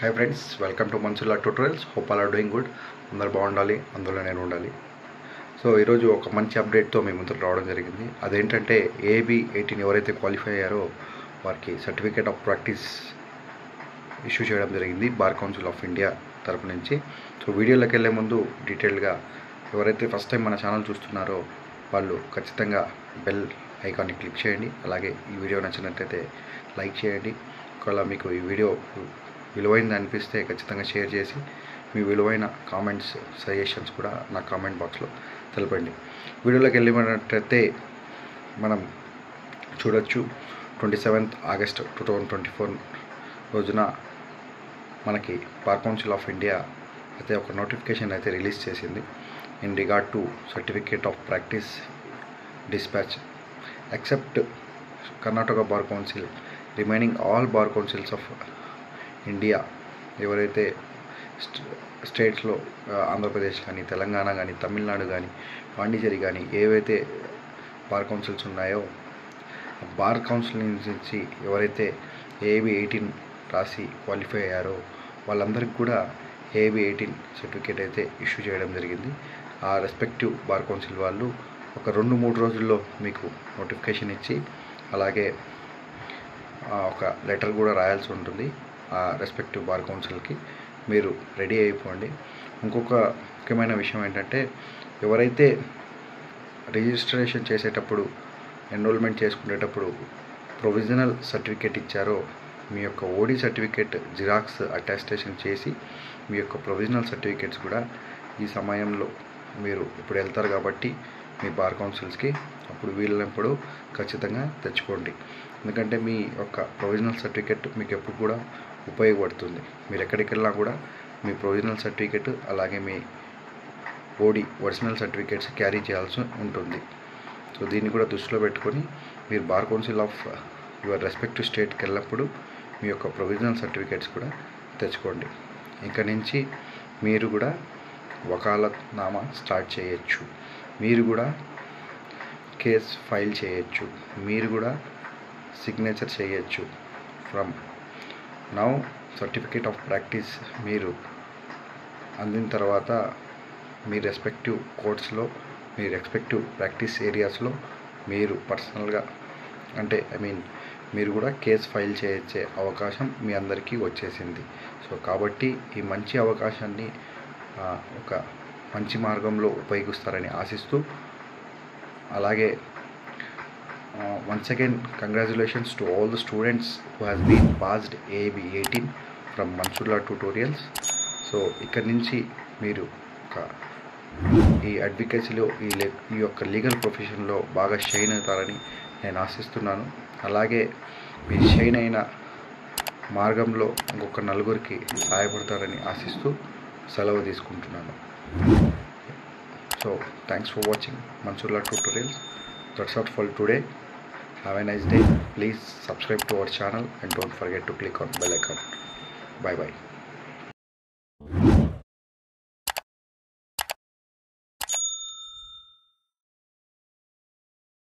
Hi friends, welcome to Mansulla tutorials. Hope all are doing good. అందరు బాగుండాలి, అందులో నేను ఉండాలి. సో ఈరోజు ఒక మంచి అప్డేట్తో మీ ముందుకు రావడం జరిగింది. అదేంటంటే AB18 ఎవరైతే క్వాలిఫై అయ్యారో వారికి సర్టిఫికేట్ ఆఫ్ ప్రాక్టీస్ ఇష్యూ చేయడం జరిగింది బార్ కౌన్సిల్ ఆఫ్ ఇండియా తరపు నుంచి. సో వీడియోలోకి వెళ్ళే ముందు డీటెయిల్గా ఎవరైతే ఫస్ట్ టైం మన ఛానల్ చూస్తున్నారో వాళ్ళు ఖచ్చితంగా బెల్ ఐకాన్ని క్లిక్ చేయండి. అలాగే ఈ వీడియో నచ్చినట్లయితే లైక్ చేయండి. ఒకవేళ మీకు ఈ వీడియో విలువైంది అనిపిస్తే ఖచ్చితంగా షేర్ చేసి మీ విలువైన కామెంట్స్, సజెషన్స్ కూడా నా కామెంట్ బాక్స్లో తెలపండి. వీడియోలోకి వెళ్ళినట్లయితే మనం చూడొచ్చు, 27th August 2024 రోజున మనకి బార్ కౌన్సిల్ ఆఫ్ ఇండియా అయితే ఒక నోటిఫికేషన్ అయితే రిలీజ్ చేసింది. In regard to certificate of practice dispatch except Karnataka bar council, remaining all bar councils of India ఎవరైతే స్టేట్స్లో ఆంధ్రప్రదేశ్ కానీ, తెలంగాణ కానీ, తమిళనాడు కానీ, పాండిచేరి కానీ ఏవైతే బార్ కౌన్సిల్స్ ఉన్నాయో బార్ కౌన్సిల్ నుంచి ఎవరైతే AB18 రాసి క్వాలిఫై అయ్యారో వాళ్ళందరికీ కూడా AB18 సర్టిఫికేట్ అయితే ఇష్యూ చేయడం జరిగింది. ఆ రెస్పెక్టివ్ బార్ కౌన్సిల్ వాళ్ళు ఒక 2-3 రోజుల్లో మీకు నోటిఫికేషన్ ఇచ్చి అలాగే ఒక లెటర్ కూడా రాయాల్సి ఉంటుంది ఆ రెస్పెక్టివ్ బార్ కౌన్సిల్కి. మీరు రెడీ అయిపోండి. ఇంకొక ముఖ్యమైన విషయం ఏంటంటే, ఎవరైతే రిజిస్ట్రేషన్ చేసేటప్పుడు, ఎన్రోల్మెంట్ చేసుకునేటప్పుడు ప్రొవిజనల్ సర్టిఫికేట్ ఇచ్చారో మీ యొక్క ఓడి సర్టిఫికేట్ జిరాక్స్ అటాస్టేషన్ చేసి మీ యొక్క ప్రొవిజనల్ సర్టిఫికేట్స్ కూడా ఈ సమయంలో మీరు ఇప్పుడు వెళ్తారు కాబట్టి మీ బార్ కౌన్సిల్స్కి అప్పుడు వీలైనప్పుడు ఖచ్చితంగా తెచ్చుకోండి. ఎందుకంటే మీ యొక్క ప్రొవిజనల్ సర్టిఫికేట్ మీకు ఎప్పుడు కూడా ఉపయోగపడుతుంది. మీరు ఎక్కడికి వెళ్ళినా కూడా మీ ప్రొవిజనల్ సర్టిఫికేట్ అలాగే మీ ఓడి ఒరిజినల్ సర్టిఫికేట్స్ క్యారీ చేయాల్సి ఉంటుంది. సో దీన్ని కూడా దృష్టిలో పెట్టుకొని మీరు bar council of your respective స్టేట్కి వెళ్ళినప్పుడు మీ యొక్క ప్రొవిజనల్ సర్టిఫికేట్స్ కూడా తెచ్చుకోండి. ఇంకా నుంచి మీరు కూడా వకాలత్నామా స్టార్ట్ చేయొచ్చు, మీరు కూడా కేస్ ఫైల్ చేయొచ్చు, మీరు కూడా సిగ్నేచర్ చేయొచ్చు. From now certificate of practice మీరు అందిన తర్వాత మీ రెస్పెక్టివ్ కోర్ట్స్లో, మీ రెస్పెక్టివ్ ప్రాక్టీస్ ఏరియాస్లో మీరు పర్సనల్గా అంటే మీరు కూడా కేస్ ఫైల్ చేసే అవకాశం మీ అందరికీ వచ్చేసింది. సో కాబట్టి ఈ మంచి అవకాశాన్ని ఒక మంచి మార్గంలో ఉపయోగిస్తారని ఆశిస్తూ, అలాగే once again congratulations to all the students who has been passed AB18 from Mansulla Tutorials. So ఇక్కడ నుంచి మీరు ఈ అడ్వకేసీలో ఈ యొక్క లీగల్ ప్రొఫెషన్లో బాగా షైన్ అవుతారని నేను ఆశిస్తున్నాను. అలాగే మీ షైన్ అయిన మార్గంలో ఇంకొక నలుగురికి సహాయపడతారని ఆశిస్తూ సెలవు తీసుకుంటున్నాను. So thanks for watching Mansulla Tutorials. That's all for today. Have a nice day. Please subscribe to our channel and don't forget to click on bell icon. Bye bye.